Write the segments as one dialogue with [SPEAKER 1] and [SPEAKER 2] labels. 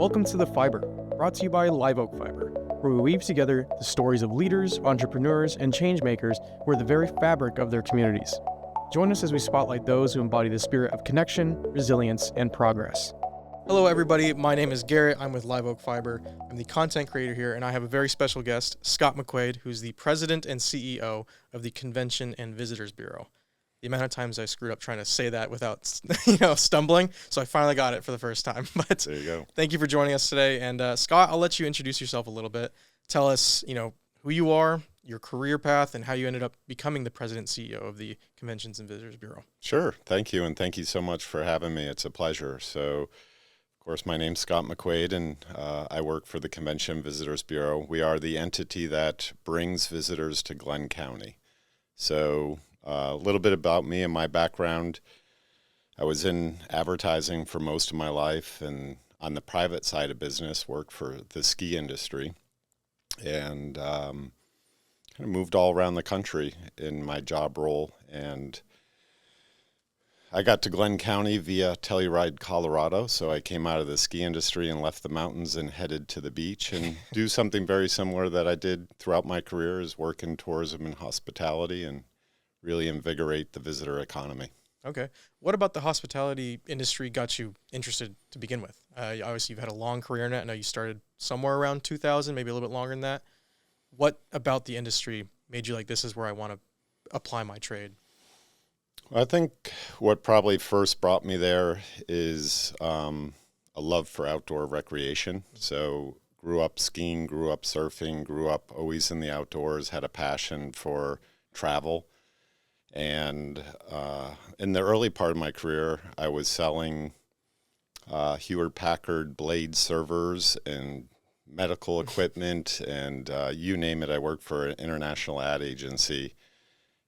[SPEAKER 1] Welcome to The Fiber, brought to you by Live Oak Fiber, where we weave together the stories of leaders, entrepreneurs, and changemakers who are the very fabric of their communities. Join us as we spotlight those who embody the spirit of connection, resilience, and progress. Hello, everybody. My name is Garrett. I'm with Live Oak Fiber. I'm the content creator here, and I have a very special guest, Scott McQuade, who's the president and CEO of the Convention and Visitors Bureau. The amount of times I screwed up trying to say that without, stumbling. So I finally got it for the first time. But
[SPEAKER 2] there you go.
[SPEAKER 1] Thank you for joining us today. And Scott, I'll let you introduce yourself a little bit. Tell us, who you are, your career path, and how you ended up becoming the president and CEO of the Conventions and Visitors Bureau.
[SPEAKER 2] Sure. Thank you. And thank you so much for having me. It's a pleasure. So, of course, my name's Scott McQuade, and I work for the Convention and Visitors Bureau. We are the entity that brings visitors to Glenn County. So, a little bit about me and my background. I was in advertising for most of my life, and on the private side of business, worked for the ski industry, and kind of moved all around the country in my job role. And I got to Glenn County via Telluride, Colorado. So I came out of the ski industry and left the mountains and headed to the beach and do something very similar that I did throughout my career, is work in tourism and hospitality and really invigorate the visitor economy.
[SPEAKER 1] Okay. What about the hospitality industry got you interested to begin with? Obviously, you've had a long career in it. I know you started somewhere around 2000, maybe a little bit longer than that. What about the industry made you like, this is where I want to apply my trade?
[SPEAKER 2] I think what probably first brought me there is a love for outdoor recreation. So grew up skiing, grew up surfing, grew up always in the outdoors, had a passion for travel. And in the early part of my career, I was selling Hewlett-Packard Blade servers and medical equipment and you name it. I worked for an international ad agency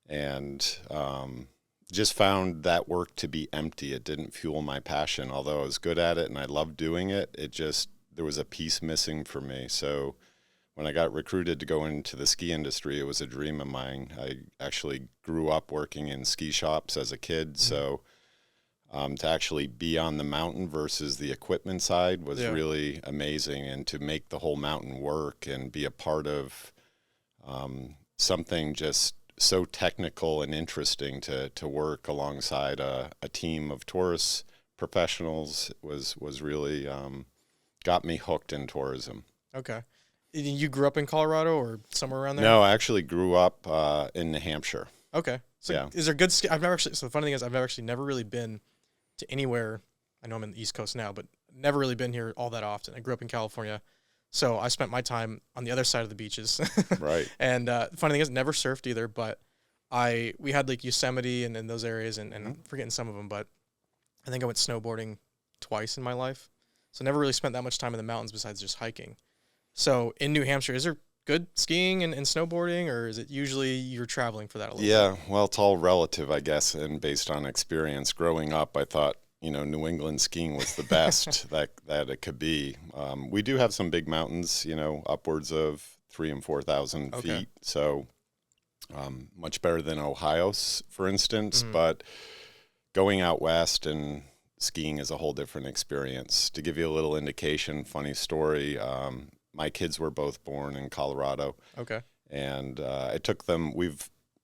[SPEAKER 2] and just found that work to be empty. It didn't fuel my passion. Although I was good at it and I loved doing it, there was a piece missing for me. So when I got recruited to go into the ski industry, it was a dream of mine. I actually grew up working in ski shops as a kid, so to actually be on the mountain versus the equipment side was really amazing, and to make the whole mountain work and be a part of something just so technical and interesting to work alongside a team of tourist professionals was really got me hooked in tourism.
[SPEAKER 1] Okay. You grew up in Colorado or somewhere around there?
[SPEAKER 2] No, I actually grew up in New Hampshire.
[SPEAKER 1] Okay. So is there good ski? So the funny thing is I've actually never really been to anywhere. I know I'm in the East Coast now, but never really been here all that often. I grew up in California. So I spent my time on the other side of the beaches.
[SPEAKER 2] Right.
[SPEAKER 1] And the funny thing is never surfed either, but we had like Yosemite and those areas and I'm forgetting some of them, but I think I went snowboarding twice in my life. So never really spent that much time in the mountains besides just hiking. So in New Hampshire, is there good skiing and snowboarding, or is it usually you're traveling for that a little bit?
[SPEAKER 2] Yeah, well, it's all relative, I guess, and based on experience. Growing up, I thought, New England skiing was the best that it could be. We do have some big mountains, upwards of 3,000 and 4,000 feet. So much better than Ohio, for instance. But going out west and skiing is a whole different experience. To give you a little indication, funny story, my kids were both born in Colorado.
[SPEAKER 1] Okay.
[SPEAKER 2] And I took them,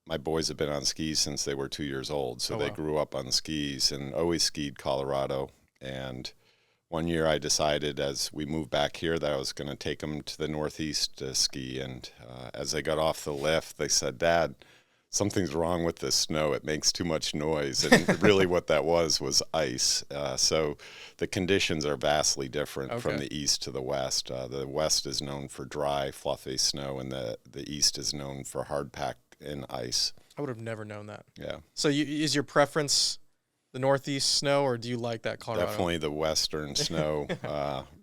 [SPEAKER 2] my boys have been on skis since they were 2 years old. So they grew up on skis and always skied Colorado. And one year I decided as we moved back here that I was going to take them to the Northeast to ski. And as they got off the lift, they said, "Dad, something's wrong with this snow. It makes too much noise." And really what that was ice. So the conditions are vastly different from the east to the west. The west is known for dry, fluffy snow, and the east is known for hard pack and ice. I
[SPEAKER 1] would have never known that.
[SPEAKER 2] Yeah.
[SPEAKER 1] So is your preference the Northeast snow, or do you like that Colorado?
[SPEAKER 2] Definitely the western snow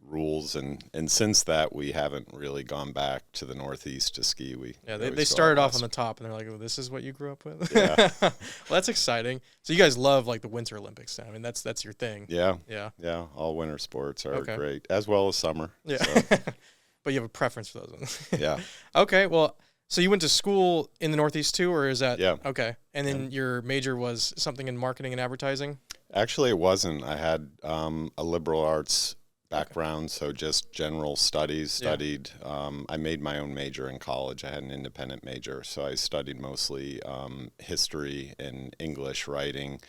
[SPEAKER 2] rules, and since that we haven't really gone back to the Northeast to ski.
[SPEAKER 1] They started off on the top and they're like, "Oh, this is what you grew up with."
[SPEAKER 2] Yeah.
[SPEAKER 1] Well, that's exciting. So you guys love like the Winter Olympics. I mean, that's your thing.
[SPEAKER 2] Yeah. All winter sports are great, as well as summer.
[SPEAKER 1] Yeah.
[SPEAKER 2] So.
[SPEAKER 1] But you have a preference for those ones.
[SPEAKER 2] Yeah.
[SPEAKER 1] Okay. Well, so you went to school in the Northeast too, or is that?
[SPEAKER 2] Yeah.
[SPEAKER 1] Okay. And then your major was something in marketing and advertising?
[SPEAKER 2] Actually, it wasn't. I had a liberal arts background, so just general studies. Studied. I made my own major in college. I had an independent major, so I studied mostly history and English writing,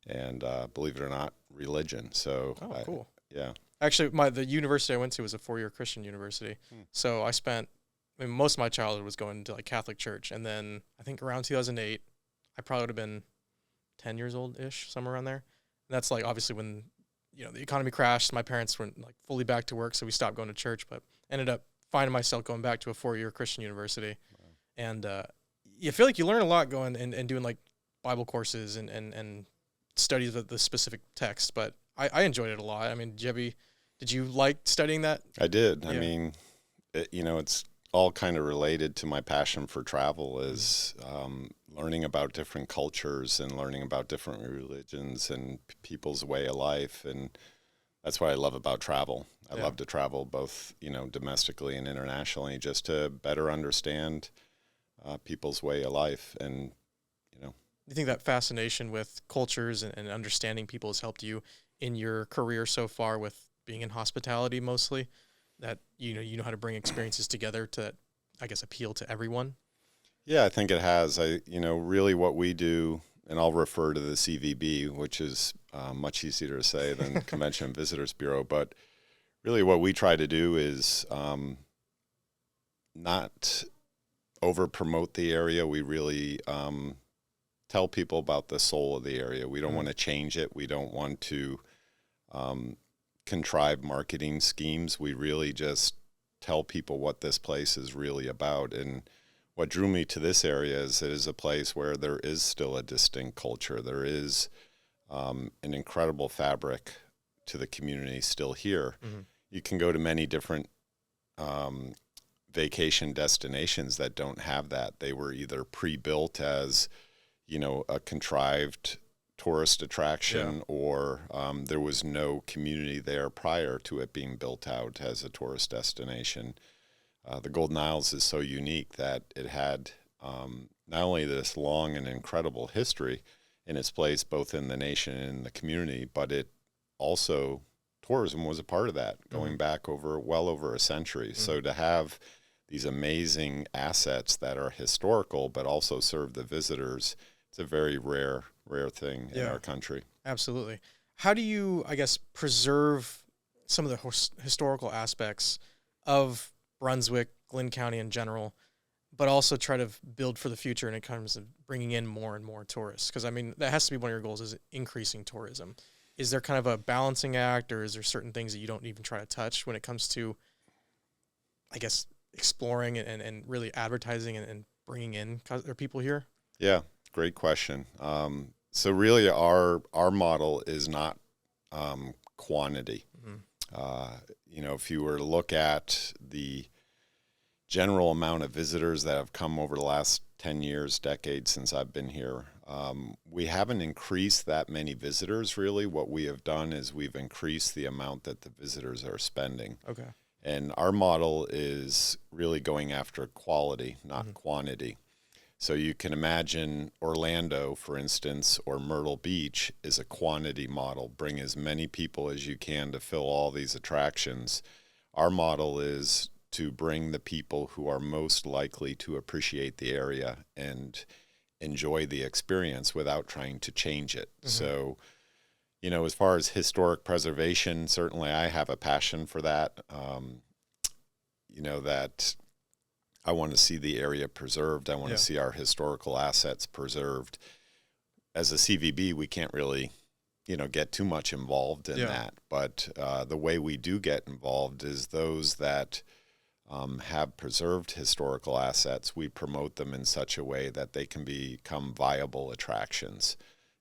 [SPEAKER 2] and believe it or not, religion. So,
[SPEAKER 1] cool.
[SPEAKER 2] Yeah.
[SPEAKER 1] Actually, the university I went to was a 4-year Christian university. So I mean, most of my childhood was going to like Catholic church, and then I think around 2008, I probably would have been 10 years old-ish, somewhere around there. And that's like obviously when, the economy crashed. My parents weren't like fully back to work, so we stopped going to church, but ended up finding myself going back to a 4-year Christian university. Wow. And you feel like you learn a lot going and doing like Bible courses and studies of the specific text, but I enjoyed it a lot. I mean, did you like studying that?
[SPEAKER 2] I did. Yeah. I mean, it's all kind of related to my passion for travel, is learning about different cultures and learning about different religions and people's way of life. And that's what I love about travel. I love to travel both, domestically and internationally, just to better understand people's way of life. And,
[SPEAKER 1] do you think that fascination with cultures and understanding people has helped you in your career so far with being in hospitality mostly, that you know how to bring experiences together to, I guess, appeal to everyone?
[SPEAKER 2] Yeah, I think it has. Really what we do, and I'll refer to the CVB, which is much easier to say than Convention and Visitors Bureau, but really what we try to do is not over-promote the area. We really tell people about the soul of the area. We don't want to change it. We don't want to contrive marketing schemes. We really just tell people what this place is really about. And what drew me to this area is it is a place where there is still a distinct culture. There is an incredible fabric to the community still here. Mm-hmm. You can go to many different vacation destinations that don't have that. They were either pre-built as, a contrived tourist attraction, or there was no community there prior to it being built out as a tourist destination. The Golden Isles is so unique that it had not only this long and incredible history in its place, both in the nation and in the community, but it also, tourism was a part of that, going back well over a century. So to have these amazing assets that are historical but also serve the visitors, it's a very rare thing in our country.
[SPEAKER 1] Absolutely. How do you, I guess, preserve some of the historical aspects of Brunswick, Glynn County in general, but also try to build for the future in terms of bringing in more and more tourists? Because, I mean, that has to be one of your goals, is increasing tourism. Is there kind of a balancing act, or is there certain things that you don't even try to touch when it comes to, I guess, exploring and really advertising and bringing in people here?
[SPEAKER 2] Yeah, great question. So really our model is not quantity. If you were to look at the general amount of visitors that have come over the last 10 years, decades since I've been here, we haven't increased that many visitors really. What we have done is we've increased the amount that the visitors are spending.
[SPEAKER 1] Okay.
[SPEAKER 2] And our model is really going after quality, not quantity. So you can imagine Orlando, for instance, or Myrtle Beach is a quantity model. Bring as many people as you can to fill all these attractions. Our model is to bring the people who are most likely to appreciate the area and enjoy the experience without trying to change it. So, as far as historic preservation, certainly I have a passion for that. That I want to see the area preserved. I want to see our historical assets preserved. As a CVB, we can't really, get too much involved in that. But the way we do get involved is those that have preserved historical assets, we promote them in such a way that they can become viable attractions.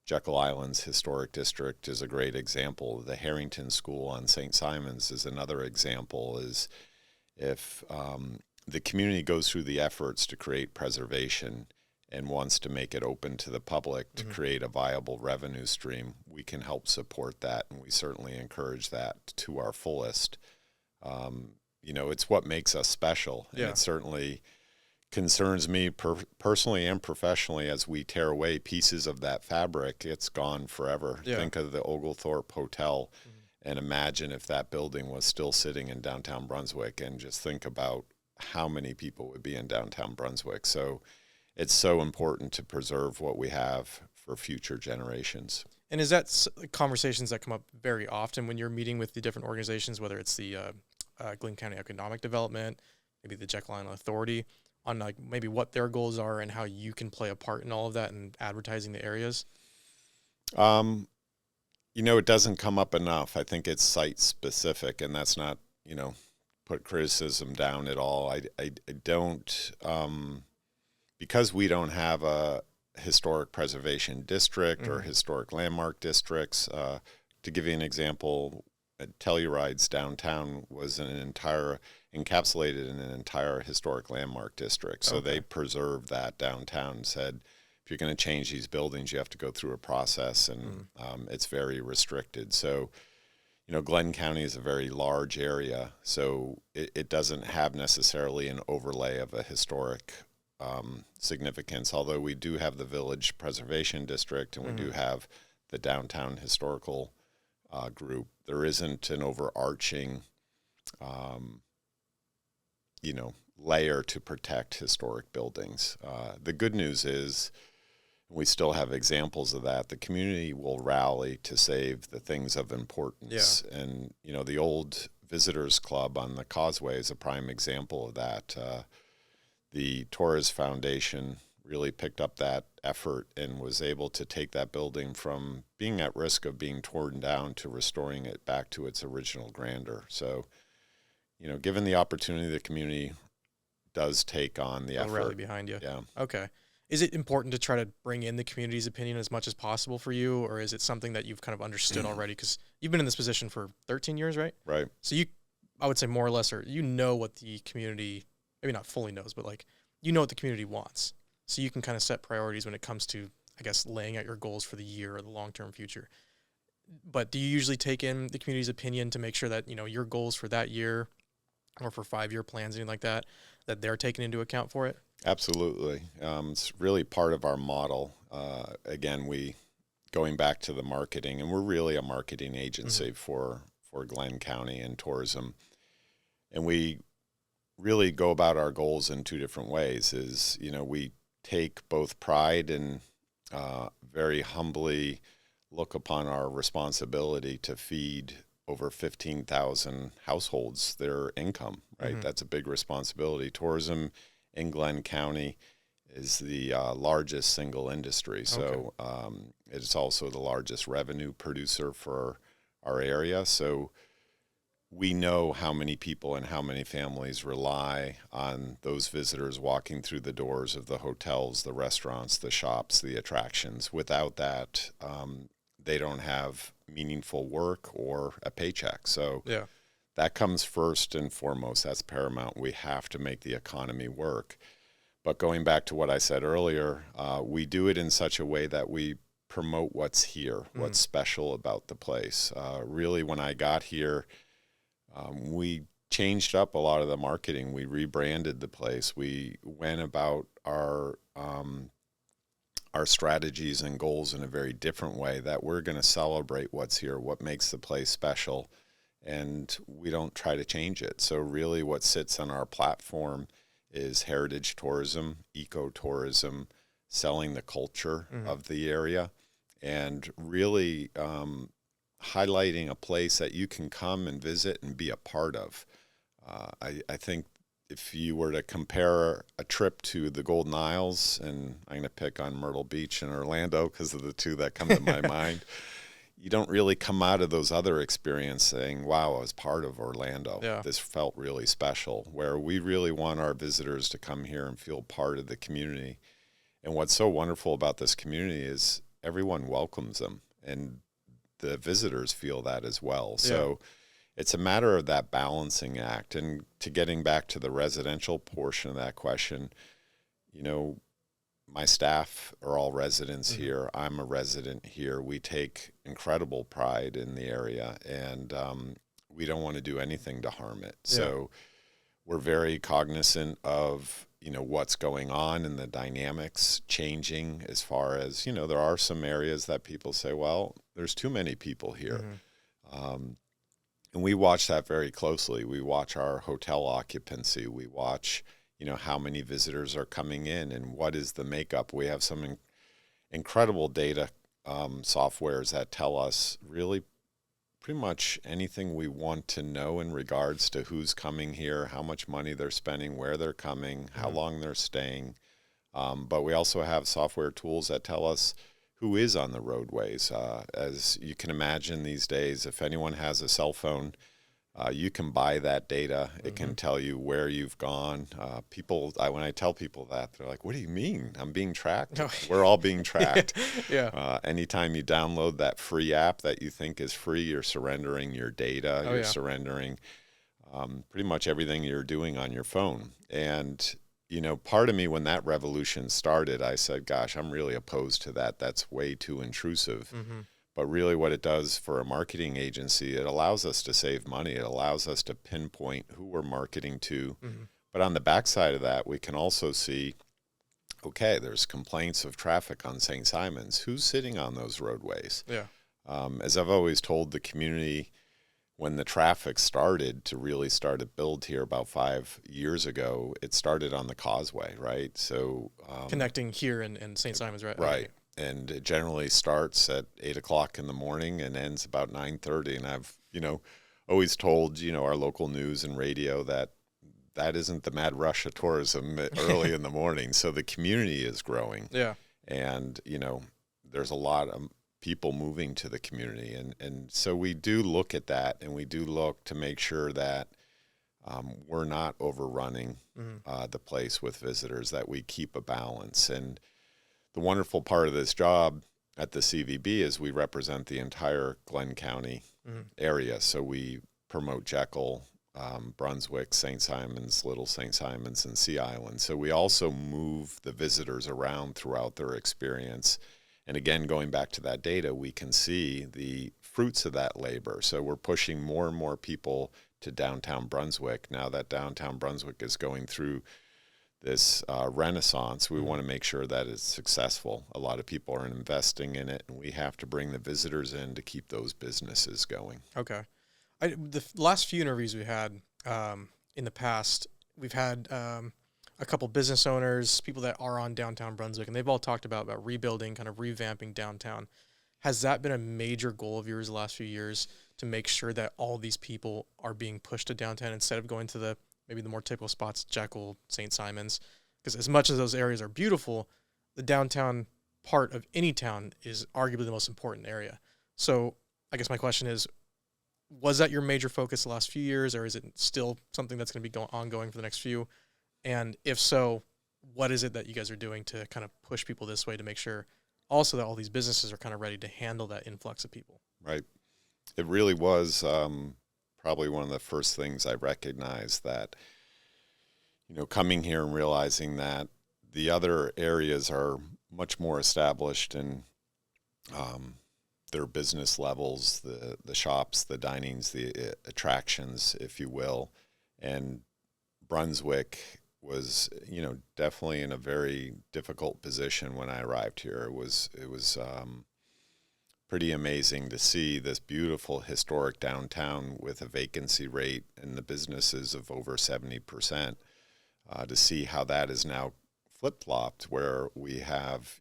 [SPEAKER 2] Jekyll Island's historic district is a great example. The Harrington School on St. Simon's is another example. Is if the community goes through the efforts to create preservation and wants to make it open to the public to create a viable revenue stream, we can help support that, and we certainly encourage that to our fullest. It's what makes us special, and it certainly concerns me personally and professionally. As we tear away pieces of that fabric, it's gone forever. Think of the Oglethorpe Hotel And imagine if that building was still sitting in downtown Brunswick, and just think about how many people would be in downtown Brunswick. So it's so important to preserve what we have for future generations.
[SPEAKER 1] And is that conversations that come up very often when you're meeting with the different organizations, whether it's the Glenn County Economic Development, maybe the Jekyll Island Authority, on like maybe what their goals are and how you can play a part in all of that and advertising the areas?
[SPEAKER 2] It doesn't come up enough. I think it's site specific, and that's not, put criticism down at all. I don't, because we don't have a historic preservation district or historic landmark districts. To give you an example, Telluride's downtown was encapsulated in an entire historic landmark district. So they preserved that downtown and said, if you're going to change these buildings, you have to go through a process, and it's very restricted. So, Glenn County is a very large area, so it doesn't have necessarily an overlay of a historic significance, although we do have the Village Preservation District, and we do have the Downtown Historical group. There isn't an overarching, layer to protect historic buildings. The good news is, we still have examples of that. The community will rally to save the things of importance. Yeah. And, the old Visitors Club on the Causeway is a prime example of that. The Torres Foundation really picked up that effort and was able to take that building from being at risk of being torn down to restoring it back to its original grandeur. So, given the opportunity, the community does take on the effort.
[SPEAKER 1] Rally behind you.
[SPEAKER 2] Yeah.
[SPEAKER 1] Okay. Is it important to try to bring in the community's opinion as much as possible for you, or is it something that you've kind of understood already? Because you've been in this position for 13 years, right?
[SPEAKER 2] Right.
[SPEAKER 1] So I would say more or less, or what the community, maybe not fully knows, but like, what the community wants. So you can kind of set priorities when it comes to, I guess, laying out your goals for the year or the long-term future. But do you usually take in the community's opinion to make sure that, your goals for that year or for 5-year plans, anything like that they're taking into account for it?
[SPEAKER 2] Absolutely. It's really part of our model. Again, going back to the marketing, and we're really a marketing agency for Glenn County and tourism. And we really go about our goals in 2 different ways. We take both pride and very humbly look upon our responsibility to feed over 15,000 households their income, right? That's a big responsibility. Tourism in Glenn County is the largest single industry. So it's also the largest revenue producer for our area. So we know how many people and how many families rely on those visitors walking through the doors of the hotels, the restaurants, the shops, the attractions. Without that, they don't have meaningful work or a paycheck. So that comes first and foremost. That's paramount. We have to make the economy work. But going back to what I said earlier, we do it in such a way that we promote what's here, what's special about the place. Really, when I got here, we changed up a lot of the marketing. We rebranded the place. We went about our strategies and goals in a very different way, that we're going to celebrate what's here, what makes the place special, and we don't try to change it. So really what sits on our platform is heritage tourism, ecotourism, selling the culture of the area, and really highlighting a place that you can come and visit and be a part of. I think if you were to compare a trip to the Golden Isles, and I'm going to pick on Myrtle Beach and Orlando because of the 2 that come to my mind, you don't really come out of those other experiences saying, wow, I was part of Orlando. Yeah. This felt really special, where we really want our visitors to come here and feel part of the community. And what's so wonderful about this community is everyone welcomes them, and the visitors feel that as well. Yeah. So it's a matter of that balancing act. And to getting back to the residential portion of that question, my staff are all residents here. I'm a resident here. We take incredible pride in the area, and we don't want to do anything to harm it. Yeah. So we're very cognizant of, what's going on and the dynamics changing, as far as, there are some areas that people say, well, there's too many people here. And we watch that very closely. We watch our hotel occupancy. We watch, how many visitors are coming in and what is the makeup. We have some incredible data softwares that tell us really pretty much anything we want to know in regards to who's coming here, how much money they're spending, where they're coming, how long they're staying. But we also have software tools that tell us who is on the roadways. As you can imagine these days, if anyone has a cell phone, you can buy that data. It can tell you where you've gone. When I tell people that, they're like, what do you mean? I'm being tracked?
[SPEAKER 1] No.
[SPEAKER 2] We're all being tracked.
[SPEAKER 1] Yeah.
[SPEAKER 2] Anytime you download that free app that you think is free, you're surrendering your data. You're surrendering pretty much everything you're doing on your phone. And part of me, when that revolution started, I said, gosh, I'm really opposed to that. That's way too intrusive. But really what it does for a marketing agency, it allows us to save money. It allows us to pinpoint who we're marketing to. But on the backside of that, we can also see, okay, there's complaints of traffic on St. Simon's. Who's sitting on those roadways?
[SPEAKER 1] Yeah.
[SPEAKER 2] As I've always told the community, when the traffic started to really start to build here about 5 years ago, it started on the causeway, right? So
[SPEAKER 1] Connecting here in St. Simon's, right?
[SPEAKER 2] Right. Okay. And it generally starts at 8 o'clock in the morning and ends about 9:30. And I've, always told, our local news and radio that isn't the mad rush of tourism early in the morning. So the community is growing.
[SPEAKER 1] Yeah.
[SPEAKER 2] And, there's a lot of people moving to the community. And so we do look at that, and we do look to make sure that we're not overrunning the place with visitors, that we keep a balance. And the wonderful part of this job at the CVB is we represent the entire Glenn County area. So we promote Jekyll, Brunswick, St. Simons, Little St. Simons, and Sea Island. So we also move the visitors around throughout their experience. And again, going back to that data, we can see the fruits of that labor. So we're pushing more and more people to downtown Brunswick. Now that downtown Brunswick is going through this renaissance, we want to make sure that it's successful. A lot of people are investing in it, and we have to bring the visitors in to keep those businesses going.
[SPEAKER 1] Okay. The last few interviews we had in the past, we've had a couple business owners, people that are on downtown Brunswick, and they've all talked about rebuilding, kind of revamping downtown. Has that been a major goal of yours the last few years, to make sure that all these people are being pushed to downtown instead of going to maybe the more typical spots, Jekyll, St. Simons? Because as much as those areas are beautiful, the downtown part of any town is arguably the most important area. So I guess my question is, was that your major focus the last few years, or is it still something that's going to be ongoing for the next few? And if so, what is it that you guys are doing to kind of push people this way to make sure also that all these businesses are kind of ready to handle that influx of people?
[SPEAKER 2] Right. It really was probably one of the first things I recognized, that, coming here and realizing that the other areas are much more established in their business levels, the shops, the dinings, the attractions, if you will. And Brunswick was, definitely in a very difficult position when I arrived here. It was pretty amazing to see this beautiful historic downtown with a vacancy rate in the businesses of over 70%, to see how that is now flip-flopped, where we have,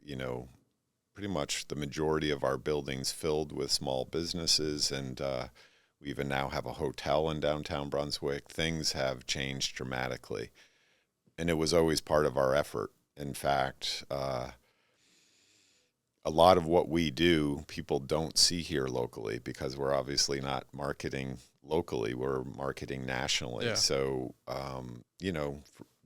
[SPEAKER 2] pretty much the majority of our buildings filled with small businesses, and we even now have a hotel in downtown Brunswick. Things have changed dramatically, and it was always part of our effort. In fact, a lot of what we do, people don't see here locally, because we're obviously not marketing locally, we're marketing nationally.
[SPEAKER 1] Yeah.
[SPEAKER 2] So,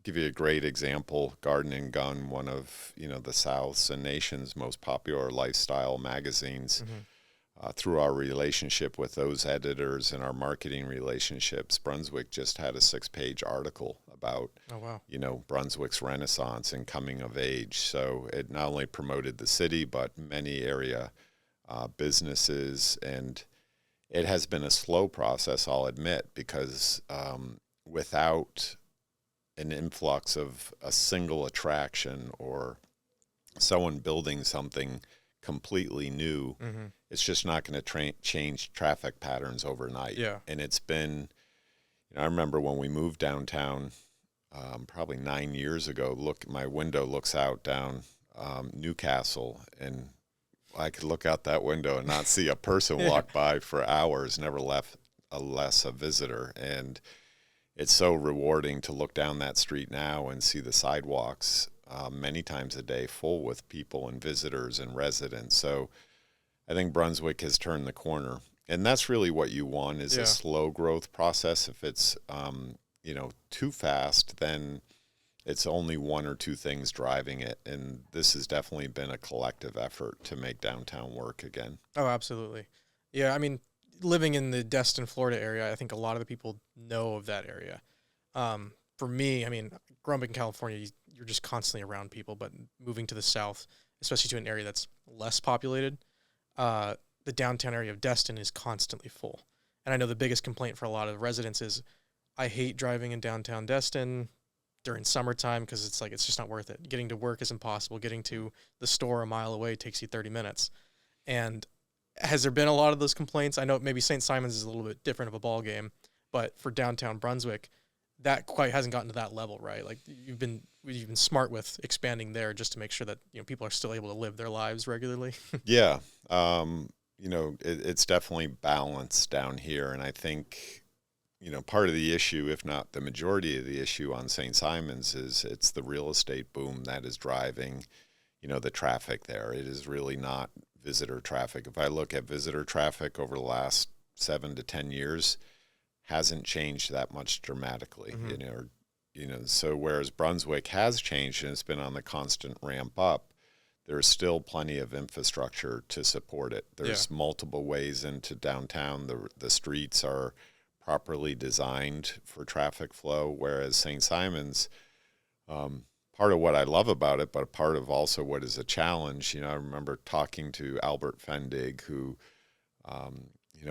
[SPEAKER 2] give you a great example, Garden and Gun, one of, the South's and nation's most popular lifestyle magazines. Through our relationship with those editors and our marketing relationships, Brunswick just had a 6-page article about, Brunswick's renaissance and coming of age. So it not only promoted the city, but many area businesses. And it has been a slow process, I'll admit, because without an influx of a single attraction or someone building something completely new. It's just not going to change traffic patterns overnight.
[SPEAKER 1] Yeah.
[SPEAKER 2] And it's been, I remember when we moved downtown, probably 9 years ago, my window looks out down Newcastle, and I could look out that window and not see a person walk by for hours, never left a visitor. And it's so rewarding to look down that street now and see the sidewalks many times a day full with people and visitors and residents. So I think Brunswick has turned the corner. And that's really what you want, is a slow growth process. If it's, too fast, then it's only one or two things driving it. And this has definitely been a collective effort to make downtown work again.
[SPEAKER 1] Oh, absolutely. Yeah, I mean, living in the Destin, Florida area, I think a lot of the people know of that area. For me, I mean, growing up in California, you're just constantly around people, but moving to the south, especially to an area that's less populated, the downtown area of Destin is constantly full. And I know the biggest complaint for a lot of residents is, I hate driving in downtown Destin during summertime because it's just not worth it. Getting to work is impossible. Getting to the store a mile away takes you 30 minutes. And has there been a lot of those complaints? I know maybe St. Simons is a little bit different of a ball game, but for downtown Brunswick, that quite hasn't gotten to that level, right? Like you've been smart with expanding there just to make sure that people are still able to live their lives regularly.
[SPEAKER 2] Yeah, it's definitely balanced down here, and I think part of the issue, if not the majority of the issue on St. Simons, is it's the real estate boom that is driving the traffic there. It is really not visitor traffic. If I look at visitor traffic over the last 7 to 10 years, hasn't changed that much dramatically. So whereas Brunswick has changed and it's been on the constant ramp up, there's still plenty of infrastructure to support it. There's multiple ways into downtown. The streets are properly designed for traffic flow, whereas St. Simons, part of what I love about it, but part of also what is a challenge, I remember talking to Albert Fendig, who,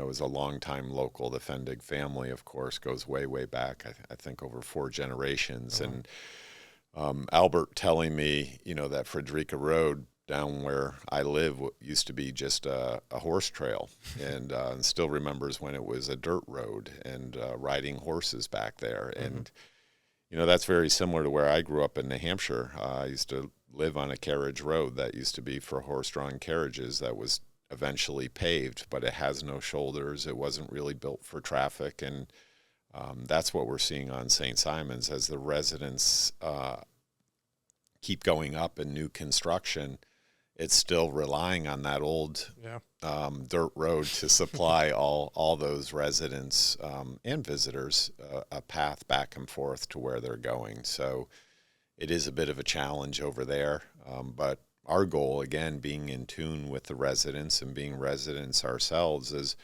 [SPEAKER 2] is a longtime local. The Fendig family, of course, goes way, way back, I think over 4 generations. And Albert telling me, that Frederica Road down where I live used to be just a horse trail, and still remembers when it was a dirt road and riding horses back there. And that's very similar to where I grew up in New Hampshire. I used to live on a carriage road that used to be for horse-drawn carriages that was eventually paved, but it has no shoulders. It wasn't really built for traffic, and that's what we're seeing on St. Simons as the residents keep going up in new construction. It's still relying on that old dirt road to supply all those residents and visitors a path back and forth to where they're going. So it is a bit of a challenge over there. But our goal, again, being in tune with the residents and being residents ourselves, is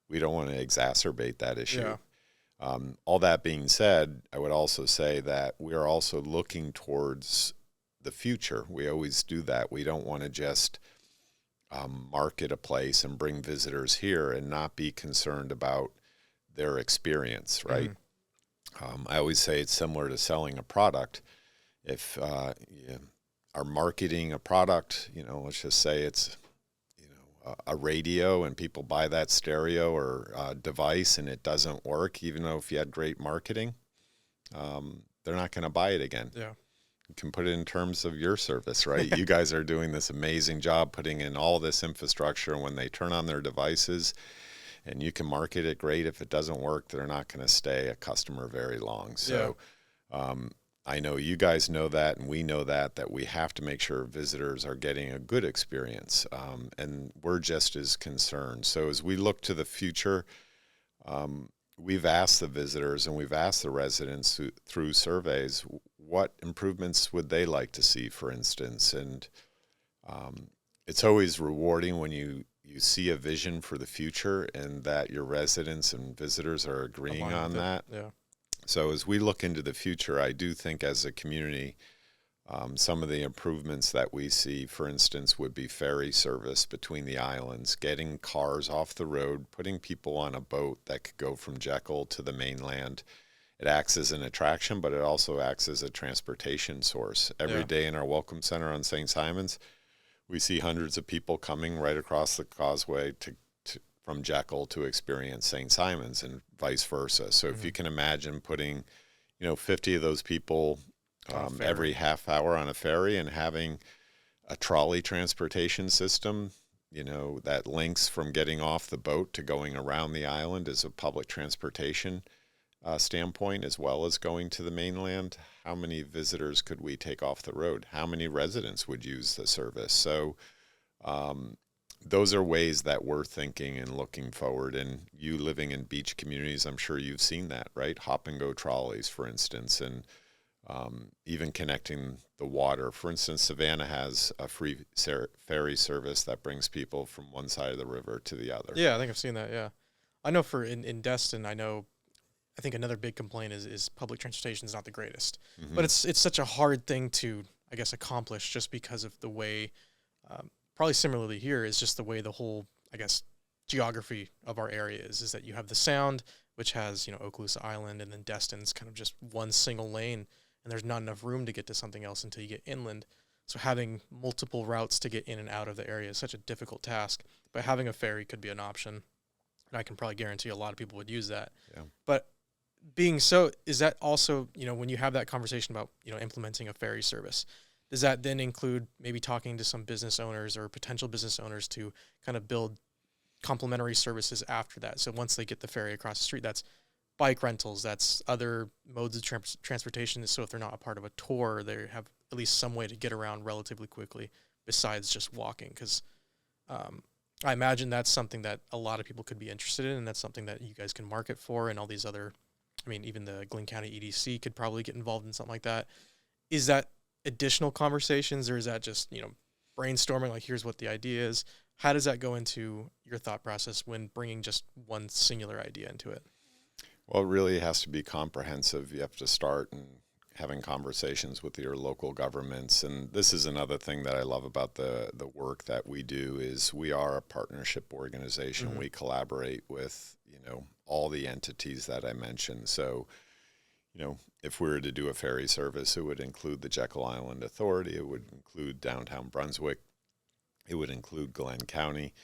[SPEAKER 2] we don't want to exacerbate that issue. Yeah. All that being said, I would also say that we are also looking towards the future. We always do that. We don't want to just market a place and bring visitors here and not be concerned about their experience, right? I always say it's similar to selling a product. If you are marketing a product, let's just say it's a radio, and people buy that stereo or device and it doesn't work, even though if you had great marketing, they're not going to buy it again. Yeah. You can put it in terms of your service, right? You guys are doing this amazing job putting in all this infrastructure, and when they turn on their devices and you can market it great, if it doesn't work, they're not going to stay a customer very long. So I know you guys know that, and we know that we have to make sure visitors are getting a good experience, and we're just as concerned. So as we look to the future, we've asked the visitors and we've asked the residents through surveys, what improvements would they like to see, for instance? And it's always rewarding when you see a vision for the future and that your residents and visitors are agreeing on that. Yeah. So as we look into the future, I do think as a community, some of the improvements that we see, for instance, would be ferry service between the islands, getting cars off the road, putting people on a boat that could go from Jekyll to the mainland. It acts as an attraction, but it also acts as a transportation source. Every day in our Welcome Center on St. Simons, we see hundreds of people coming right across the causeway from Jekyll to experience St. Simon's and vice versa. So if you can imagine putting, 50 of those people every half hour on a ferry and having a trolley transportation system, that links from getting off the boat to going around the island as a public transportation standpoint, as well as going to the mainland, how many visitors could we take off the road? How many residents would use the service? So those are ways that we're thinking and looking forward. And you living in beach communities, I'm sure you've seen that, right? Hop and go trolleys, for instance, and even connecting the water. For instance, Savannah has a free ferry service that brings people from one side of the river to the other.
[SPEAKER 1] Yeah, I think I've seen that, yeah. I know in Destin, I think another big complaint is public transportation is not the greatest. But it's such a hard thing to, I guess, accomplish just because of the way, probably similarly here, is just the way the whole, I guess, geography of our area is that you have the Sound, which has, Okaloosa Island, and then Destin's kind of just one single lane, and there's not enough room to get to something else until you get inland. So having multiple routes to get in and out of the area is such a difficult task, but having a ferry could be an option. And I can probably guarantee a lot of people would use that.
[SPEAKER 2] Yeah.
[SPEAKER 1] But being so, is that also, when you have that conversation about, implementing a ferry service, does that then include maybe talking to some business owners or potential business owners to kind of build complementary services after that? So once they get the ferry across the street, that's bike rentals, that's other modes of transportation. So if they're not a part of a tour, they have at least some way to get around relatively quickly besides just walking. Because I imagine that's something that a lot of people could be interested in, and that's something that you guys can market for, and all these other, even the Glenn County EDC could probably get involved in something like that. Is that additional conversations, or is that just, brainstorming, like, here's what the idea is? How does that go into your thought process when bringing just one singular idea into it?
[SPEAKER 2] Well, it really has to be comprehensive. You have to start and having conversations with your local governments. And this is another thing that I love about the work that we do is we are a partnership organization. We collaborate with, all the entities that I mentioned. So, if we were to do a ferry service, it would include the Jekyll Island Authority. It would include downtown Brunswick. It would include Glenn County.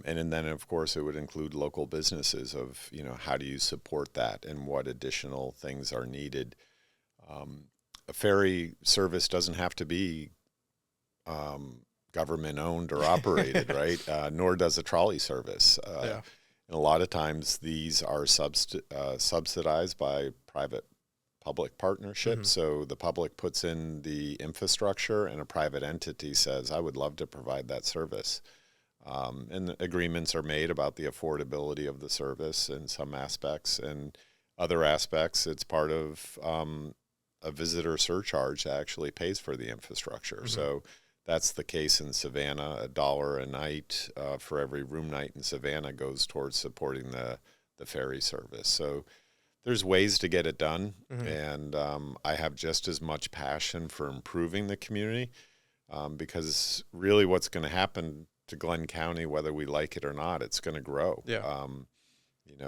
[SPEAKER 2] And then, of course, it would include local businesses of, how do you support that and what additional things are needed. A ferry service doesn't have to be government owned or operated, right? Nor does a trolley service. And a lot of times these are subsidized by private-public partnerships. So the public puts in the infrastructure and a private entity says, I would love to provide that service. And agreements are made about the affordability of the service in some aspects, and other aspects it's part of a visitor surcharge that actually pays for the infrastructure. So that's the case in Savannah. $1 a night for every room night in Savannah goes towards supporting the ferry service. So there's ways to get it done, and I have just as much passion for improving the community because really what's going to happen to Glenn County, whether we like it or not, it's going to grow.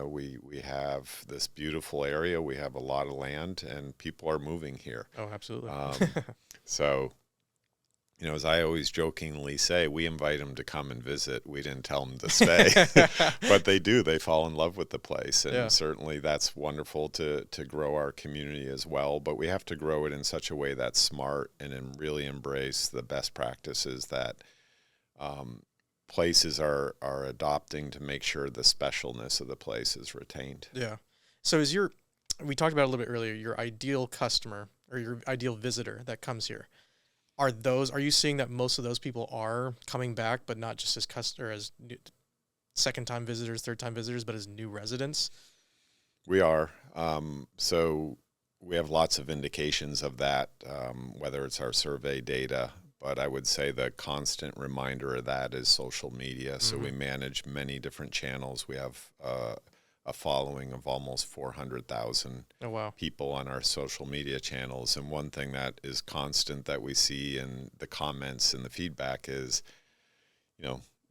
[SPEAKER 2] We have this beautiful area. We have a lot of land, and people are moving here.
[SPEAKER 1] Oh, absolutely.
[SPEAKER 2] So, as I always jokingly say, we invite them to come and visit. We didn't tell them to stay, but they do. They fall in love with the place, and certainly that's wonderful to grow our community as well. But we have to grow it in such a way that's smart and really embrace the best practices that places are adopting to make sure the specialness of the place is retained.
[SPEAKER 1] Yeah. So we talked about it a little bit earlier, your ideal customer or your ideal visitor that comes here, are you seeing that most of those people are coming back, but not just as second-time visitors, third-time visitors, but as new residents?
[SPEAKER 2] We are. So we have lots of indications of that, whether it's our survey data, but I would say the constant reminder of that is social media. So we manage many different channels. We have a following of almost 400,000 people on our social media channels. And one thing that is constant that we see in the comments and the feedback is,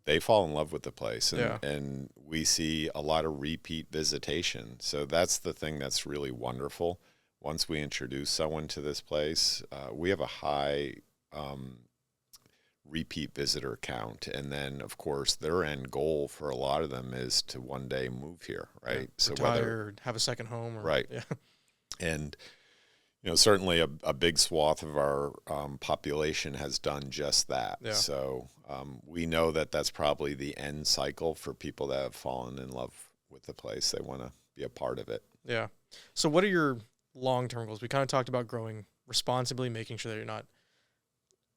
[SPEAKER 2] they fall in love with the place. And we see a lot of repeat visitation. So that's the thing that's really wonderful. Once we introduce someone to this place, we have a high repeat visitor count. And then, of course, their end goal for a lot of them is to one day move here, right?
[SPEAKER 1] Yeah,
[SPEAKER 2] So
[SPEAKER 1] retire, or have a second home. Or,
[SPEAKER 2] right.
[SPEAKER 1] Yeah.
[SPEAKER 2] And, certainly a big swath of our population has done just that.
[SPEAKER 1] Yeah.
[SPEAKER 2] So we know that that's probably the end cycle for people that have fallen in love with the place. They want to be a part of it.
[SPEAKER 1] Yeah. So what are your long-term goals? We kind of talked about growing responsibly, making sure that you're not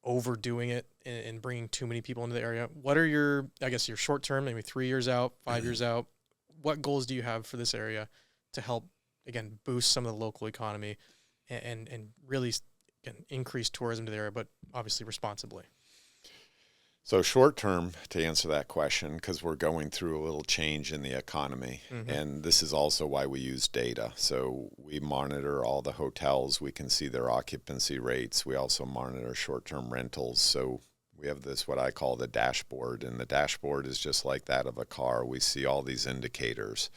[SPEAKER 1] overdoing it and bringing too many people into the area. What are your short-term, maybe 3 years out, 5 years out? What goals do you have for this area to help, again, boost some of the local economy and really, again, increase tourism to the area, but obviously responsibly?
[SPEAKER 2] So short term, to answer that question, because we're going through a little change in the economy, and this is also why we use data. So we monitor all the hotels. We can see their occupancy rates. We also monitor short-term rentals. So we have this, what I call the dashboard, and the dashboard is just like that of a car. We see all these indicators.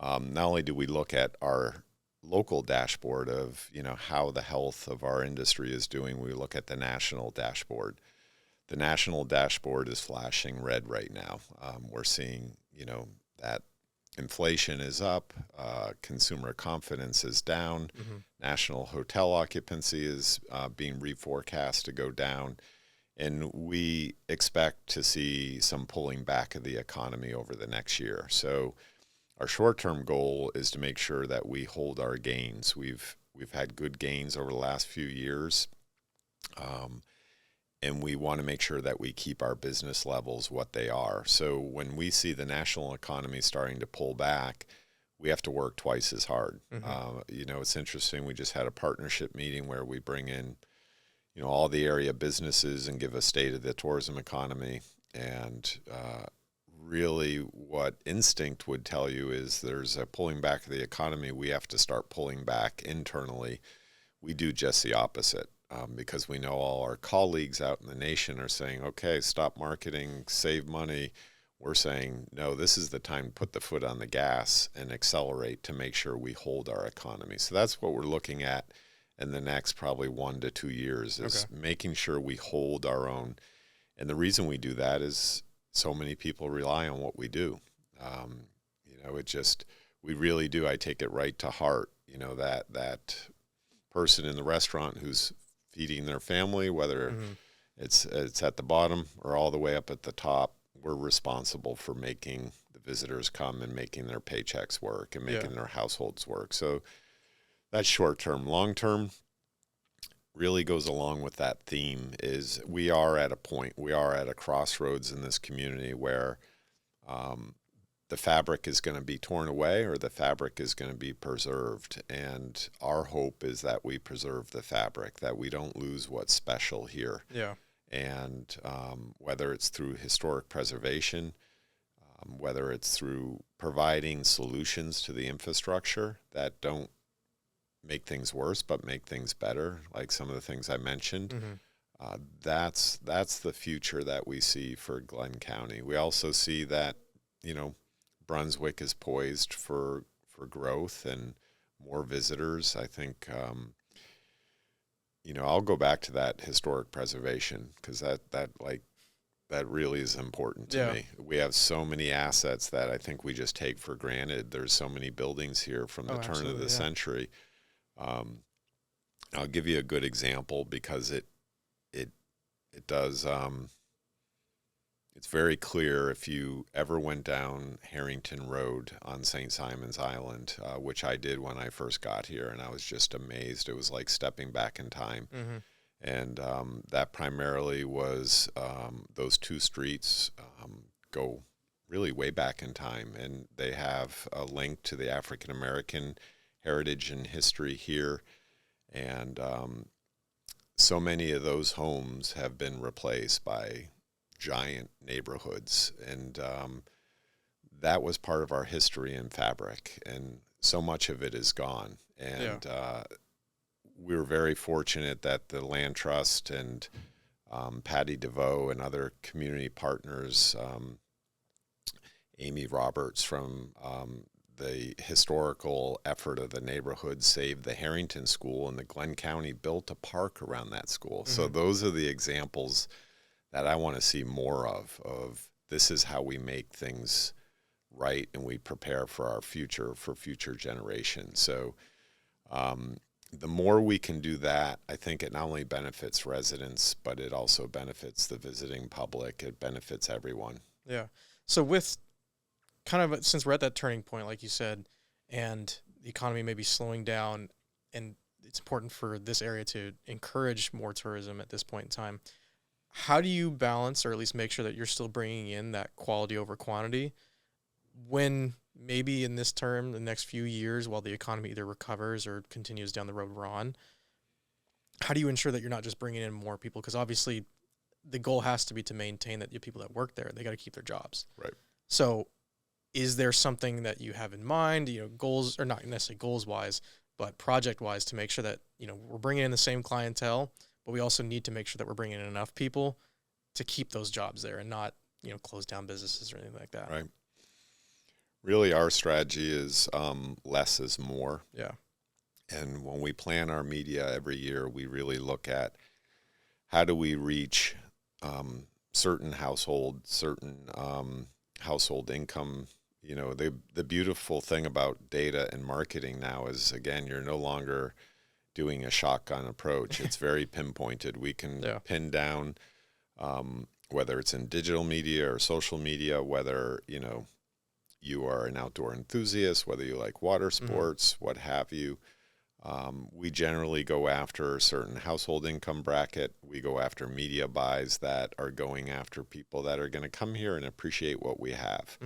[SPEAKER 2] Not only do we look at our local dashboard of, how the health of our industry is doing, we look at the national dashboard. The national dashboard is flashing red right now. We're seeing, that inflation is up, consumer confidence is down, national hotel occupancy is being reforecast to go down, and we expect to see some pulling back of the economy over the next year. So our short-term goal is to make sure that we hold our gains. We've had good gains over the last few years. And we want to make sure that we keep our business levels what they are. So when we see the national economy starting to pull back, we have to work twice as hard. It's interesting. We just had a partnership meeting where we bring in, all the area businesses and give a state of the tourism economy. And really what instinct would tell you is there's a pulling back of the economy. We have to start pulling back internally. We do just the opposite. Because we know all our colleagues out in the nation are saying, okay, stop marketing, save money. We're saying, no, this is the time to put the foot on the gas and accelerate to make sure we hold our economy. So that's what we're looking at in the next probably 1 to 2 years is making sure we hold our own. And the reason we do that is so many people rely on what we do. We really do. I take it right to heart, that person in the restaurant who's feeding their family, whether it's at the bottom or all the way up at the top, we're responsible for making the visitors come and making their paychecks work and making their households work. So that's short term. Long term really goes along with that theme is we are at a crossroads in this community where the fabric is going to be torn away or the fabric is going to be preserved. And our hope is that we preserve the fabric, that we don't lose what's special here.
[SPEAKER 1] Yeah.
[SPEAKER 2] And whether it's through historic preservation, whether it's through providing solutions to the infrastructure that don't make things worse but make things better, like some of the things I mentioned, that's the future that we see for Glenn County. We also see that, Brunswick is poised for growth and more visitors. I think, I'll go back to that historic preservation because that really is important to me. We have so many assets that I think we just take for granted. There's so many buildings here from the turn of the century. I'll give you a good example because it does. It's very clear if you ever went down Harrington Road on St. Simon's Island, which I did when I first got here, and I was just amazed. It was like stepping back in time. And that primarily was those two streets go really way back in time, and they have a link to the African American heritage and history here. And so many of those homes have been replaced by giant neighborhoods, and that was part of our history and fabric, and so much of it is gone. And we were very fortunate that the Land Trust and Patty DeVoe and other community partners, Amy Roberts from the historical effort of the neighborhood saved the Harrington School, and the Glenn County built a park around that school. So those are the examples that I want to see more of this is how we make things right and we prepare for our future, for future generations. So the more we can do that, I think it not only benefits residents, but it also benefits the visiting public. It benefits everyone.
[SPEAKER 1] Yeah. So with kind of, since we're at that turning point, like you said, and the economy may be slowing down, and it's important for this area to encourage more tourism at this point in time, how do you balance, or at least make sure that you're still bringing in that quality over quantity when maybe in this term, the next few years, while the economy either recovers or continues down the road we're on? How do you ensure that you're not just bringing in more people? Because obviously the goal has to be to maintain that the people that work there, they got to keep their jobs.
[SPEAKER 2] Right.
[SPEAKER 1] So is there something that you have in mind, goals, or not necessarily goals wise, but project wise, to make sure that, we're bringing in the same clientele, but we also need to make sure that we're bringing in enough people to keep those jobs there and not, close down businesses or anything like that?
[SPEAKER 2] Right. Really, our strategy is less is more.
[SPEAKER 1] Yeah.
[SPEAKER 2] And when we plan our media every year, we really look at how do we reach certain household income. The beautiful thing about data and marketing now is, again, you're no longer doing a shotgun approach. It's very pinpointed. We can pin down whether it's in digital media or social media, whether, you are an outdoor enthusiast, whether you like water sports, what have you. We generally go after a certain household income bracket. We go after media buys that are going after people that are going to come here and appreciate what we have,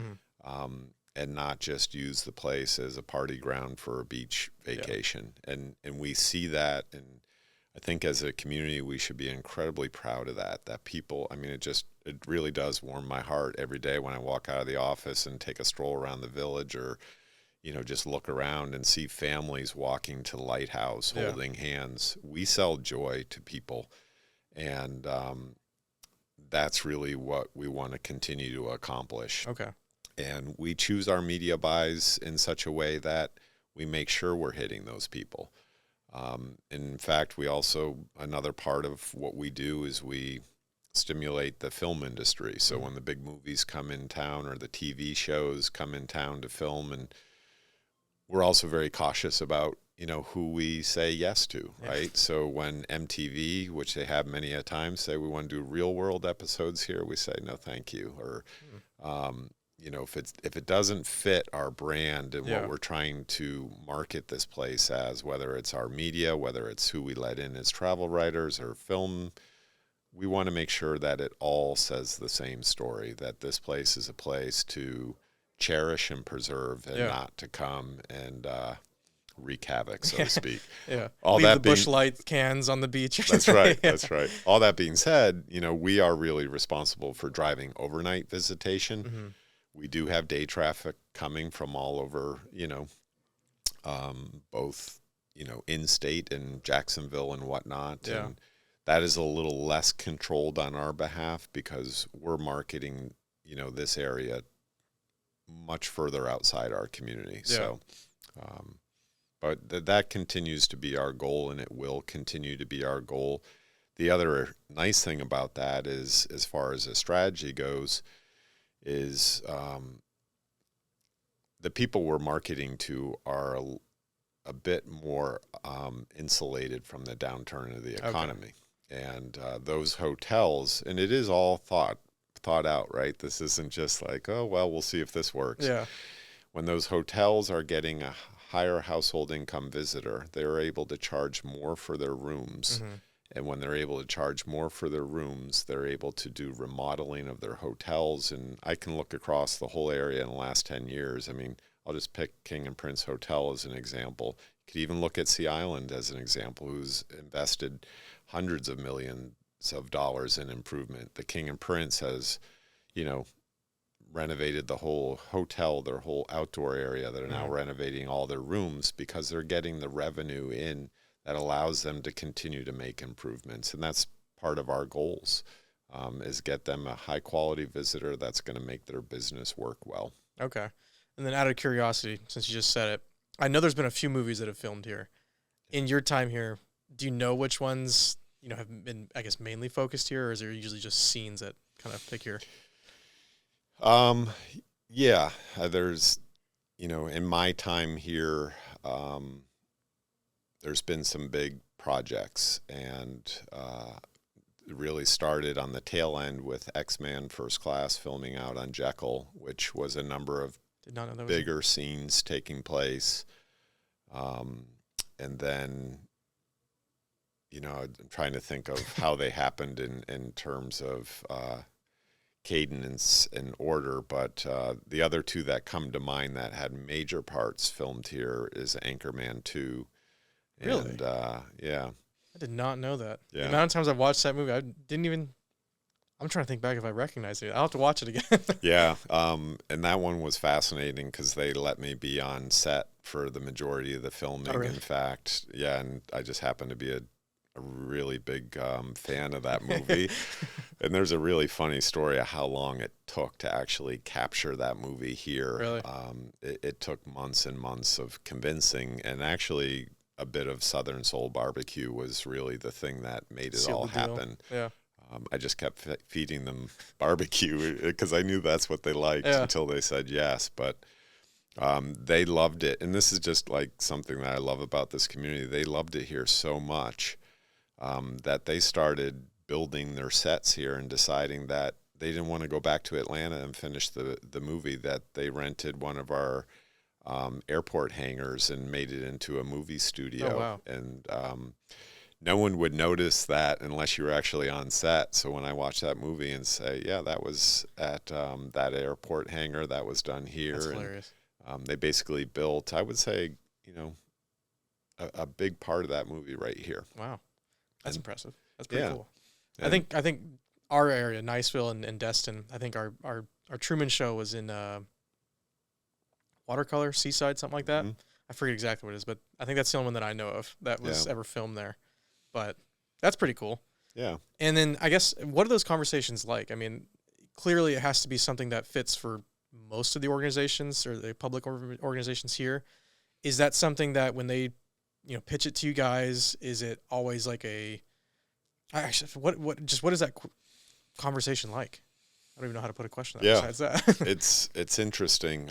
[SPEAKER 2] and not just use the place as a party ground for a beach vacation. Yeah. And we see that, and I think as a community we should be incredibly proud of that people, it really does warm my heart every day when I walk out of the office and take a stroll around the village, or just look around and see families walking to the lighthouse, holding hands. We sell joy to people, and that's really what we want to continue to accomplish.
[SPEAKER 1] Okay.
[SPEAKER 2] And we choose our media buys in such a way that we make sure we're hitting those people. In fact, another part of what we do is we stimulate the film industry. So when the big movies come in town, or the TV shows come in town to film, and we're also very cautious about, who we say yes to, right? So when MTV, which they have many a time, say we want to do real world episodes here, we say no thank you. Or if it doesn't fit our brand and what we're trying to market this place as, whether it's our media, whether it's who we let in as travel writers or film, we want to make sure that it all says the same story, that this place is a place to cherish and preserve, and not to come and wreak havoc, so to speak.
[SPEAKER 1] Leave the Busch Light cans on the beach.
[SPEAKER 2] That's right. That's right. All that being said, we are really responsible for driving overnight visitation. We do have day traffic coming from all over, both, in-state and Jacksonville and whatnot. And that is a little less controlled on our behalf because we're marketing, this area much further outside our community. So, but that continues to be our goal, and it will continue to be our goal. The other nice thing about that is, as far as a strategy goes, is the people we're marketing to are a bit more insulated from the downturn of the economy. And those hotels, and it is all thought out, right? This isn't just like, oh, well, we'll see if this works.
[SPEAKER 1] Yeah.
[SPEAKER 2] When those hotels are getting a higher household income visitor, they're able to charge more for their rooms. And when they're able to charge more for their rooms, they're able to do remodeling of their hotels. And I can look across the whole area in the last 10 years. I'll just pick King and Prince Hotel as an example. You could even look at Sea Island as an example, who's invested hundreds of millions of dollars in improvement. The King and Prince has, renovated the whole hotel, their whole outdoor area. They're now renovating all their rooms because they're getting the revenue in that allows them to continue to make improvements. And that's part of our goals, is get them a high quality visitor that's going to make their business work well.
[SPEAKER 1] Okay. And then out of curiosity, since you just said it, I know there's been a few movies that have filmed here. In your time here, do you know which ones, have been, I guess, mainly focused here, or is there usually just scenes that kind of pick your?
[SPEAKER 2] Yeah, there's, in my time here, there's been some big projects, and it really started on the tail end with X-Man First Class filming out on Jekyll, which was a number of
[SPEAKER 1] Did not know that
[SPEAKER 2] bigger scenes taking place. And then, I'm trying to think of how they happened in terms of cadence and order, but the other two that come to mind that had major parts filmed here is Anchorman 2.
[SPEAKER 1] Really?
[SPEAKER 2] And, yeah.
[SPEAKER 1] I did not know that.
[SPEAKER 2] Yeah.
[SPEAKER 1] The amount of times I've watched that movie, I didn't even. I'm trying to think back if I recognize it. I'll have to watch it again.
[SPEAKER 2] Yeah, and that one was fascinating because they let me be on set for the majority of the filming.
[SPEAKER 1] Oh, really?
[SPEAKER 2] In fact, yeah, and I just happen to be a really big fan of that movie. And there's a really funny story of how long it took to actually capture that movie here.
[SPEAKER 1] Really?
[SPEAKER 2] It took months and months of convincing, and actually a bit of Southern Soul barbecue was really the thing that made it all happen.
[SPEAKER 1] Yeah.
[SPEAKER 2] I just kept feeding them barbecue because I knew that's what they liked until they said yes. But they loved it. And this is just like something that I love about this community. They loved it here so much that they started building their sets here and deciding that they didn't want to go back to Atlanta and finish the movie, that they rented one of our airport hangars and made it into a movie studio.
[SPEAKER 1] Oh, wow.
[SPEAKER 2] And no one would notice that unless you were actually on set. So when I watch that movie and say, yeah, that was at that airport hangar, that was done here.
[SPEAKER 1] That's hilarious.
[SPEAKER 2] And they basically built, I would say, a big part of that movie right here.
[SPEAKER 1] Wow. That's impressive. That's pretty cool.
[SPEAKER 2] And
[SPEAKER 1] I think our area, Niceville and Destin, I think our Truman Show was in Watercolor, Seaside, something like that.
[SPEAKER 2] Mm-hmm.
[SPEAKER 1] I forget exactly what it is, but I think that's the only one that I know of that was ever filmed there. But that's pretty cool.
[SPEAKER 2] Yeah.
[SPEAKER 1] And then I guess, what are those conversations like? I mean, clearly it has to be something that fits for most of the organizations or the public organizations here. Is that something that when they, pitch it to you guys, is it always like what is that conversation like? I don't even know how to put a question besides that.
[SPEAKER 2] It's interesting.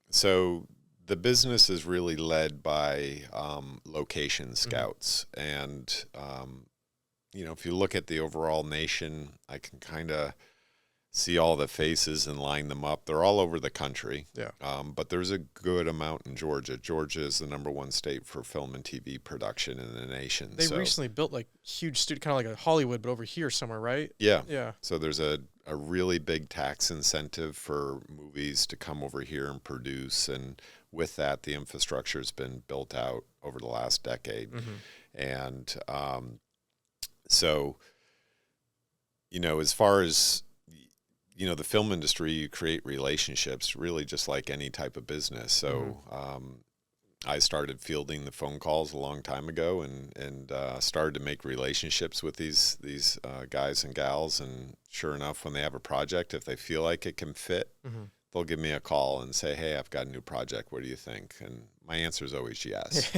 [SPEAKER 2] So the business is really led by location scouts. And, if you look at the overall nation, I can kind of see all the faces and line them up. They're all over the country.
[SPEAKER 1] Yeah.
[SPEAKER 2] But there's a good amount in Georgia. Georgia is the #1 state for film and TV production in the nation.
[SPEAKER 1] They recently built like huge studio, kind of like a Hollywood, but over here somewhere, right?
[SPEAKER 2] Yeah.
[SPEAKER 1] Yeah.
[SPEAKER 2] So there's a really big tax incentive for movies to come over here and produce. And with that, the infrastructure has been built out over the last decade.
[SPEAKER 1] Mm-hmm.
[SPEAKER 2] And so, as far as, the film industry, you create relationships really just like any type of business. So I started fielding the phone calls a long time ago and started to make relationships with these guys and gals. And sure enough, when they have a project, if they feel like it can fit, they'll give me a call and say, hey, I've got a new project. What do you think? And my answer is always yes,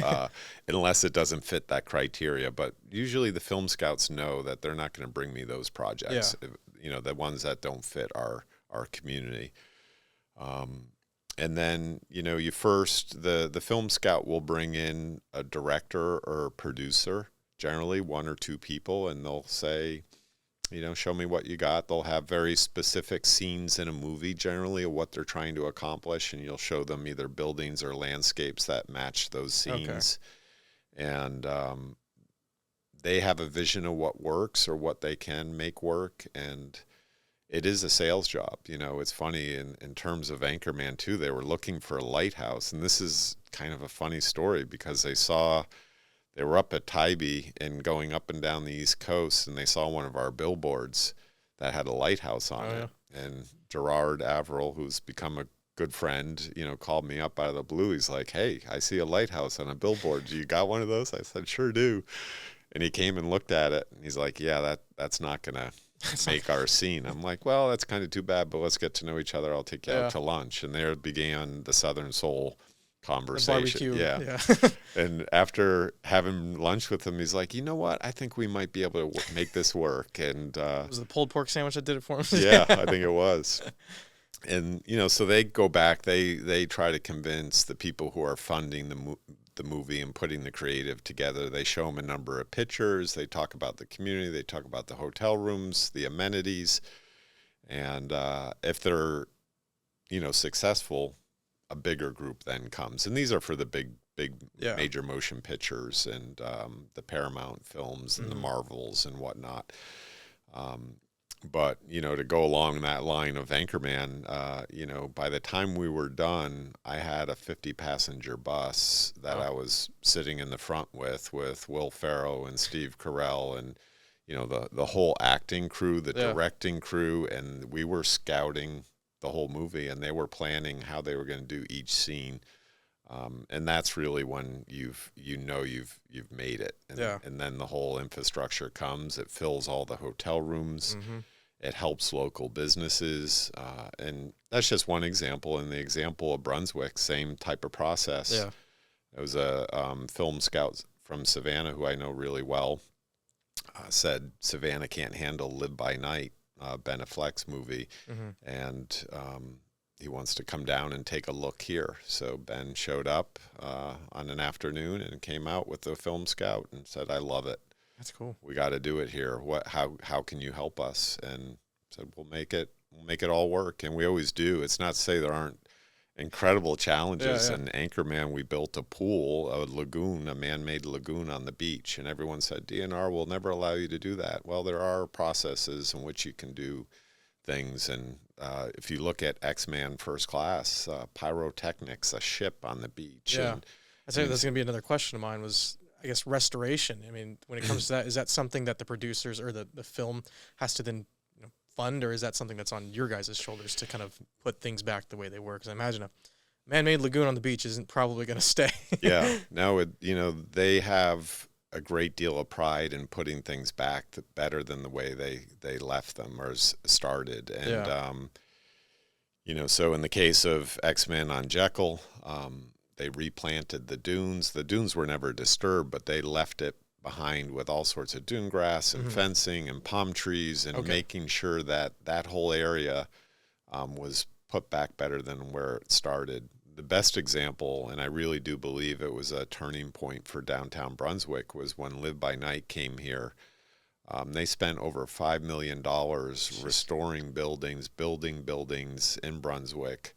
[SPEAKER 2] unless it doesn't fit that criteria. But usually the film scouts know that they're not going to bring me those projects, the ones that don't fit our community. And then, the film scout will bring in a director or a producer, generally 1 or 2 people, and they'll say, show me what you got. They'll have very specific scenes in a movie, generally, of what they're trying to accomplish, and you'll show them either buildings or landscapes that match those scenes. Okay. And they have a vision of what works or what they can make work, and it is a sales job. It's funny in terms of Anchorman 2, they were looking for a lighthouse, and this is kind of a funny story because they were up at Tybee and going up and down the East Coast, and they saw one of our billboards that had a lighthouse on it. And Gerard Averill, who's become a good friend, called me up out of the blue. He's like, hey, I see a lighthouse on a billboard. You got one of those? I said, sure do. And he came and looked at it, and he's like, yeah, that's not going to make our scene. I'm like, well, that's kind of too bad, but let's get to know each other. I'll take you out to lunch. And there began the Southern Soul conversation.
[SPEAKER 1] Barbecue.
[SPEAKER 2] Yeah.
[SPEAKER 1] Yeah.
[SPEAKER 2] And after having lunch with him, he's like, you know what? I think we might be able to make this work. And
[SPEAKER 1] It was the pulled pork sandwich that did it for him.
[SPEAKER 2] yeah, I think it was. And, you know, so they go back, they try to convince the people who are funding the movie and putting the creative together. They show them a number of pictures. They talk about the community. They talk about the hotel rooms, the amenities. And if they're, you know, successful, a bigger group then comes. And these are for the big major motion pictures and the Paramount films and the Marvels and whatnot. But, you know, to go along that line of Anchorman, you know, by the time we were done, I had a 50-passenger bus that I was sitting in the front with Will Ferrell and Steve Carell and, you know, the whole acting crew, the directing crew, and we were scouting the whole movie, and they were planning how they were going to do each scene. And that's really when you've made it. And then the whole infrastructure comes. It fills all the hotel rooms. It helps local businesses. And that's just one example. In the example of Brunswick, same type of process.
[SPEAKER 1] Yeah.
[SPEAKER 2] It was a film scout from Savannah who I know really well, said Savannah can't handle Live by Night, Ben Affleck's movie. And he wants to come down and take a look here. So Ben showed up on an afternoon and came out with the film scout and said, I love it.
[SPEAKER 1] That's cool.
[SPEAKER 2] We got to do it here. How can you help us? And said, we'll make it all work. And we always do. It's not to say there aren't incredible challenges. In Anchorman, we built a pool, a lagoon, a man-made lagoon on the beach. And everyone said, DNR will never allow you to do that. Well, there are processes in which you can do things. And if you look at X-Man First Class, pyrotechnics, a ship on the beach.
[SPEAKER 1] Yeah. I think that's going to be another question of mine was, I guess, restoration. I mean, when it comes to that, is that something that the producers or the film has to then fund, or is that something that's on your guys' shoulders to kind of put things back the way they were? Because I imagine a man-made lagoon on the beach isn't probably going to stay.
[SPEAKER 2] Yeah. No, they have a great deal of pride in putting things back better than the way they left them or started. And, so in the case of X-Men on Jekyll, they replanted the dunes. The dunes were never disturbed, but they left it behind with all sorts of dune grass and fencing and palm trees and making sure that whole area was put back better than where it started. The best example, and I really do believe it was a turning point for downtown Brunswick, was when Live by Night came here. They spent over $5 million restoring buildings, building buildings in Brunswick,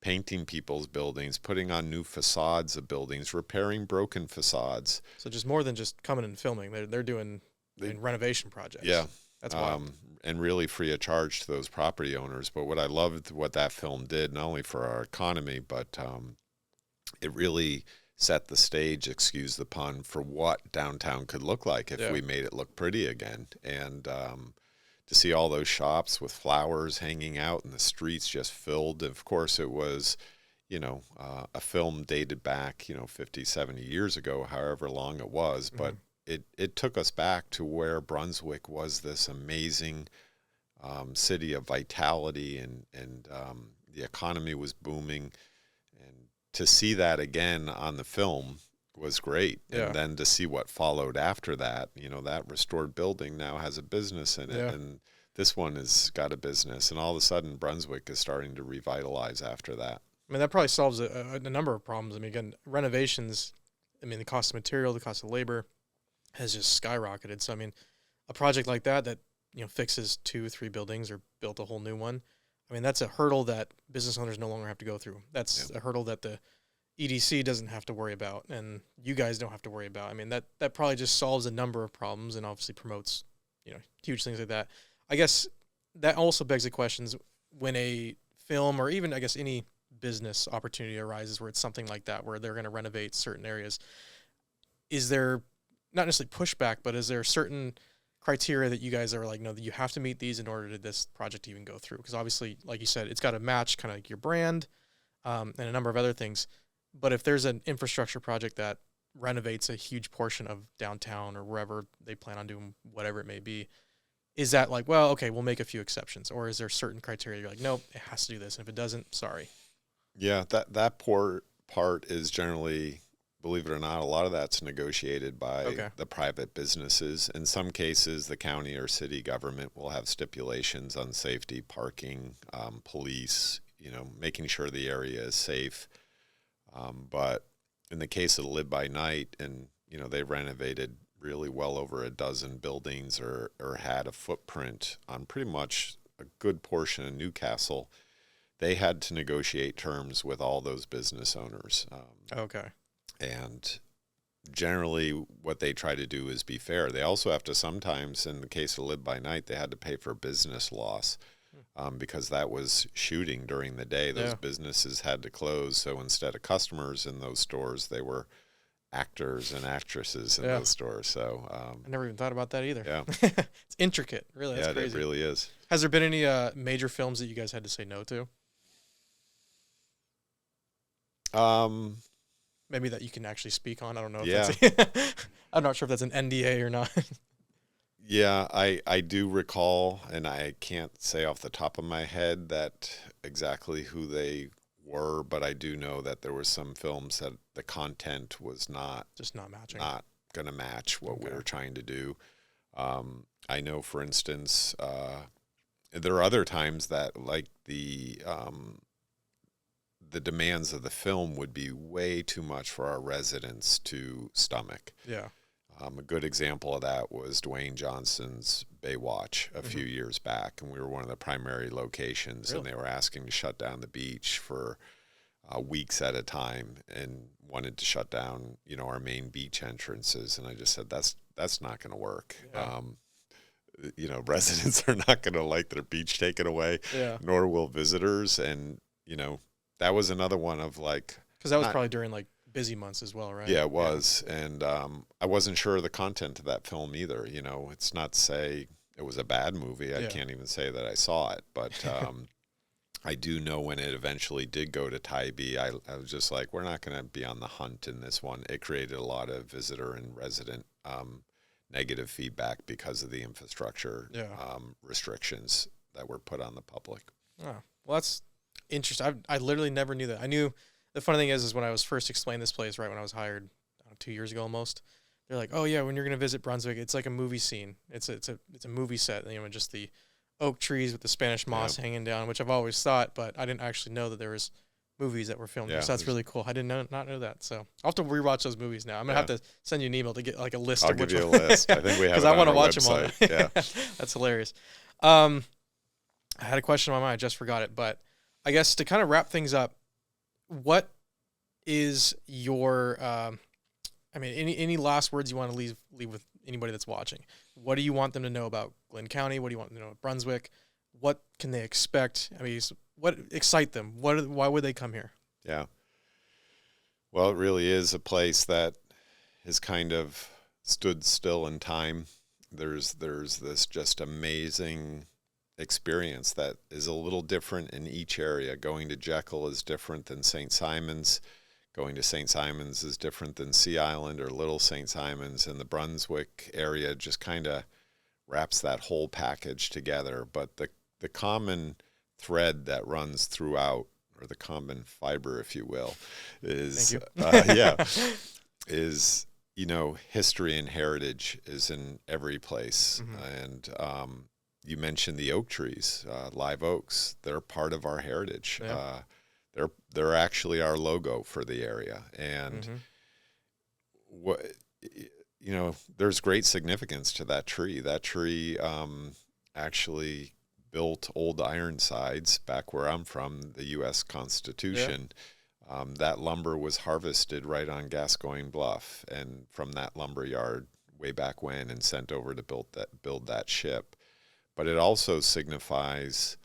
[SPEAKER 2] painting people's buildings, putting on new facades of buildings, repairing broken facades.
[SPEAKER 1] So just more than just coming and filming, they're doing renovation projects.
[SPEAKER 2] Yeah.
[SPEAKER 1] That's wild.
[SPEAKER 2] And really free of charge to those property owners. But what I loved what that film did, not only for our economy, but it really set the stage, excuse the pun, for what downtown could look like if we made it look pretty again. And to see all those shops with flowers hanging out and the streets just filled. Of course, it was, a film dated back, 50, 70 years ago, however long it was. But it took us back to where Brunswick was this amazing city of vitality and the economy was booming. And to see that again on the film was great. And then to see what followed after that, that restored building now has a business in it. And this one has got a business. And all of a sudden, Brunswick is starting to revitalize after that.
[SPEAKER 1] I mean, that probably solves a number of problems. I mean, again, renovations, the cost of material, the cost of labor has just skyrocketed. So, I mean, a project like that, fixes 2-3 buildings or built a whole new one, I mean, that's a hurdle that business owners no longer have to go through. That's a hurdle that the EDC doesn't have to worry about and you guys don't have to worry about. I mean, that probably just solves a number of problems and obviously promotes, huge things like that. I guess that also begs the questions when a film or even, I guess, any business opportunity arises where it's something like that, where they're going to renovate certain areas. Is there not necessarily pushback, but is there certain criteria that you guys are like, no, that you have to meet these in order to this project to even go through? Because obviously, like you said, it's got to match kind of like your brand and a number of other things. But if there's an infrastructure project that renovates a huge portion of downtown or wherever they plan on doing whatever it may be, is that like, well, okay, we'll make a few exceptions? Or is there certain criteria you're like, nope, it has to do this, and if it doesn't, sorry?
[SPEAKER 2] Yeah, that part is generally, believe it or not, a lot of that's negotiated by the private businesses. In some cases, the county or city government will have stipulations on safety, parking, police, making sure the area is safe. But in the case of Live by Night, and, they renovated really well over a dozen buildings or had a footprint on pretty much a good portion of Newcastle, they had to negotiate terms with all those business owners. And generally what they try to do is be fair. They also have to sometimes, in the case of Live by Night, they had to pay for business loss because that was shooting during the day. Those businesses had to close. So instead of customers in those stores, they were actors and actresses in those stores. So
[SPEAKER 1] I never even thought about that either.
[SPEAKER 2] Yeah.
[SPEAKER 1] It's intricate. Really, that's crazy.
[SPEAKER 2] It really is.
[SPEAKER 1] Has there been any major films that you guys had to say no to? Maybe that you can actually speak on. I don't know if that's I'm not sure if that's an NDA or not.
[SPEAKER 2] Yeah, I do recall, and I can't say off the top of my head that exactly who they were, but I do know that there were some films that the content was not
[SPEAKER 1] matching,
[SPEAKER 2] not going to match what we were trying to do. I know, for instance, there are other times that, like, the demands of the film would be way too much for our residents to stomach.
[SPEAKER 1] Yeah.
[SPEAKER 2] A good example of that was Dwayne Johnson's Baywatch a few years back, and we were one of the primary locations, and they were asking to shut down the beach for weeks at a time and wanted to shut down, our main beach entrances. And I just said, that's not going to work. Yeah. Residents are not going to like their beach taken away, nor will visitors. And, that was another one of, like,
[SPEAKER 1] because that was probably during, like, busy months as well, right?
[SPEAKER 2] Yeah, it was. And I wasn't sure of the content of that film either. It's not to say it was a bad movie. I can't even say that I saw it. But I do know when it eventually did go to Tybee, I was just like, we're not going to be on the hunt in this one. It created a lot of visitor and resident negative feedback because of the infrastructure restrictions that were put on the public.
[SPEAKER 1] Oh, well, that's interesting. I literally never knew that. I knew. The funny thing is when I was first explained this place, right when I was hired 2 years ago almost, they're like, oh yeah, when you're gonna visit Brunswick, it's like a movie scene. It's a movie set. Just the oak trees with the Spanish moss hanging down, which I've always thought, but I didn't actually know that there was movies that were filmed. So that's really cool. I did not know that. So I'll have to rewatch those movies now. I'm gonna have to send you an email to get like a list.
[SPEAKER 2] I'll
[SPEAKER 1] of
[SPEAKER 2] give
[SPEAKER 1] which
[SPEAKER 2] you
[SPEAKER 1] one.
[SPEAKER 2] a list. I think we have.
[SPEAKER 1] Because I
[SPEAKER 2] want to
[SPEAKER 1] watch
[SPEAKER 2] website.
[SPEAKER 1] them all.
[SPEAKER 2] Yeah,
[SPEAKER 1] that's hilarious. I had a question in my mind. I just forgot it, but I guess to kind of wrap things up, what is your any last words you want to leave with anybody that's watching? What do you want them to know about Glenn County? What do you want them to know about Brunswick? What can they expect? What excite them? Why would they come here?
[SPEAKER 2] Yeah. Well, it really is a place that has kind of stood still in time. There's this just amazing experience that is a little different in each area. Going to Jekyll is different than St. Simon's. Going to St. Simon's is different than Sea Island or Little St. Simon's, and the Brunswick area just kind of wraps that whole package together. But the common thread that runs throughout, or the common fiber, if you will, is is history and heritage is in every place. And you mentioned the oak trees, live oaks. They're part of our heritage.
[SPEAKER 1] Yeah.
[SPEAKER 2] They're actually our logo for the area, and there's great significance to that tree. That tree actually built old Ironsides back where I'm from, the U.S. Constitution. Yeah. That lumber was harvested right on Gascoigne Bluff, and from that lumber yard way back when, and sent over to build that ship. But it also signifies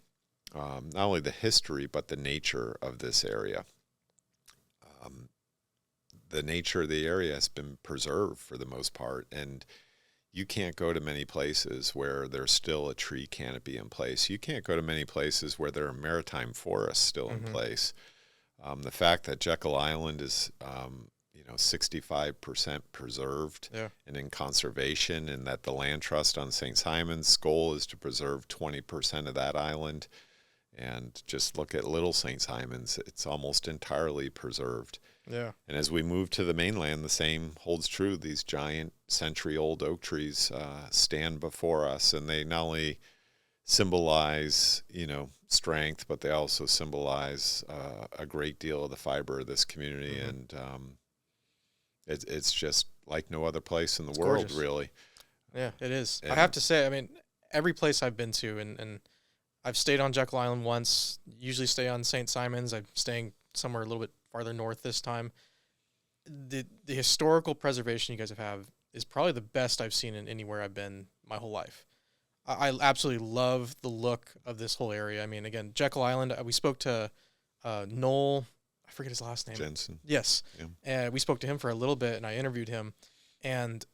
[SPEAKER 2] not only the history, but the nature of this area. The nature of the area has been preserved for the most part, and you can't go to many places where there's still a tree canopy in place. You can't go to many places where there are maritime forests still in place. The fact that Jekyll Island is 65% preserved and in conservation, and that the land trust on St. Simon's goal is to preserve 20% of that island,
[SPEAKER 3] And just look at Little St. Simons, it's almost entirely preserved.
[SPEAKER 1] Yeah.
[SPEAKER 3] And as we move to the mainland, the same holds true. These giant century-old oak trees stand before us, and they not only symbolize, strength, but they also symbolize a great deal of the fiber of this community.
[SPEAKER 1] Mm-hmm.
[SPEAKER 3] And it's just like no other place in the
[SPEAKER 1] It's
[SPEAKER 3] world,
[SPEAKER 1] gorgeous.
[SPEAKER 3] really.
[SPEAKER 1] Yeah, it is.
[SPEAKER 3] And
[SPEAKER 1] I have to say, I mean, every place I've been to, and I've stayed on Jekyll Island once, usually stay on St. Simons. I'm staying somewhere a little bit farther north this time. The historical preservation you guys have is probably the best I've seen in anywhere I've been my whole life. I absolutely love the look of this whole area. I mean, again, Jekyll Island, we spoke to Noel, I forget his last name.
[SPEAKER 3] Jensen.
[SPEAKER 1] Yes.
[SPEAKER 3] Yeah.
[SPEAKER 1] And we spoke to him for a little bit, and I interviewed him. And,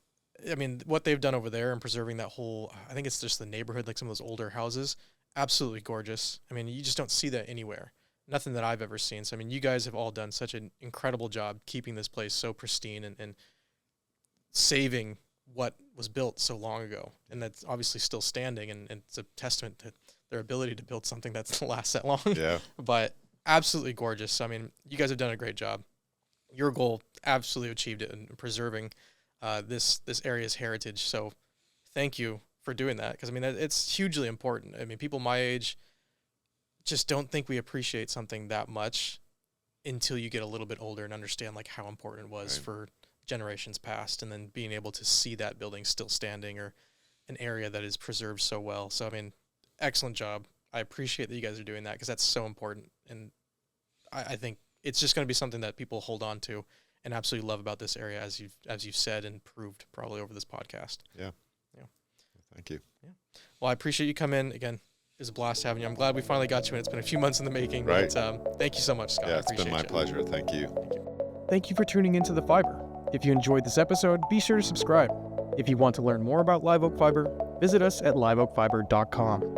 [SPEAKER 1] I mean, what they've done over there and preserving that whole, I think it's just the neighborhood, like some of those older houses, absolutely gorgeous. I mean, you just don't see that anywhere. Nothing that I've ever seen. So, I mean, you guys have all done such an incredible job keeping this place so pristine and saving what was built so long ago. And that's obviously still standing, and it's a testament to their ability to build something that's lasts that long.
[SPEAKER 3] Yeah.
[SPEAKER 1] But absolutely gorgeous. I mean, you guys have done a great job. Your goal absolutely achieved it in preserving this area's heritage. So thank you for doing that, because I mean, it's hugely important. I mean, people my age just don't think we appreciate something that much until you get a little bit older and understand like how important it was
[SPEAKER 3] Right.
[SPEAKER 1] for generations past, and then being able to see that building still standing or an area that is preserved so well. So I mean, excellent job. I appreciate that you guys are doing that, because that's so important, and I think it's just going to be something that people hold on to and absolutely love about this area, as you've said and proved probably over this podcast.
[SPEAKER 3] Yeah.
[SPEAKER 1] Yeah.
[SPEAKER 3] Thank you.
[SPEAKER 1] Well, I appreciate you coming in again. It was a blast having you. I'm glad we finally got you in. It's been a few months in the making.
[SPEAKER 3] Right.
[SPEAKER 1] But, thank you so much, Scott.
[SPEAKER 3] Yeah,
[SPEAKER 1] I
[SPEAKER 3] it's been
[SPEAKER 1] appreciate
[SPEAKER 3] my
[SPEAKER 1] you.
[SPEAKER 3] pleasure. Thank you.
[SPEAKER 1] Thank you for tuning into The Fiber. If you enjoyed this episode, be sure to subscribe. If you want to learn more about Live Oak Fiber, visit us at liveoakfiber.com.